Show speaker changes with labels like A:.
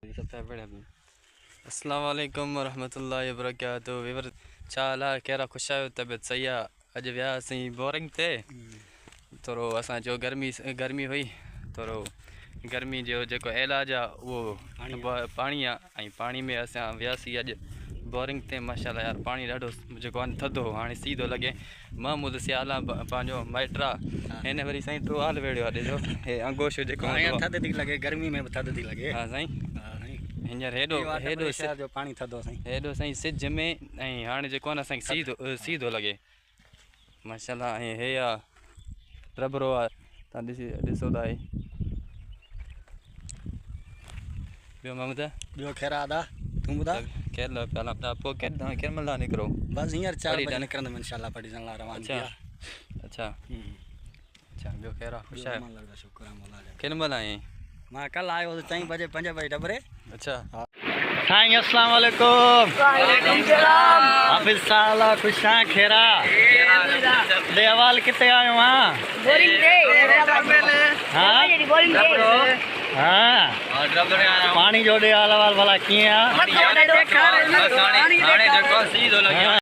A: अस्सलाम वालेकुम रहमतुल्लाहि व बरकातहू। विवर चाल आहे कहिड़ा ख़ुशि आहियो? तबियत सही आहे? अॼु वियासीं बोरिंग ते थोरो असां जो गर्मी हुई थोरो गर्मी जो जेको इलाज आहे उहो पाणी आहे ऐं पाणी में असां वियासीं अॼु बोरिंग ते। माशाल्लाह यार पाणी ॾाढो जेको आहे थधो हाणे सीधो लॻे। महमूद सियाला पंहिंजो माइट आहे हिन वरी साईं टुवाल वेड़ियो आहे ॾिसो हे अंगोश जेको
B: थधि थी लॻे गर्मी में थधि थी लॻे।
A: हा साईं हींअर हेॾो
B: पाणी थधो साईं
A: हेॾो साईं सिज में ऐं हाणे जेको आहे न असांखे सीधो लॻे माशाल्लाह। ऐं हे आहे रबरो आहे तव्हां ॾिसो था हे ॿियो महमूद
B: ॿियो ख़ैर आदा तूं ॿुधा
A: केरु पिया पोइ केॾी महिल निकिरो?
B: बस हींअर 4 बजे निकिरंदुमि इंशाल्लाह पढ़ण लाइ रवान
A: अच्छा अच्छा अच्छा ॿियो ख़ैर आहे ख़ुशि आहे?
B: शुक्र आहे मौला जो।
A: केॾी महिल आई?
B: मां कल आयो 4 बजे 5 बजे टबरे।
A: अच्छा
B: साईं अस्सलाम वालेकुम। वालेकुम सलाम। हाफिज साला खुशा खेरा देवाल किते आयो हां?
C: बोरिंग दे
B: हां
C: बोरिंग दे
B: हां पानी जो दे आला वाल भला किए आ
A: हाणे जेको सीधो लॻे।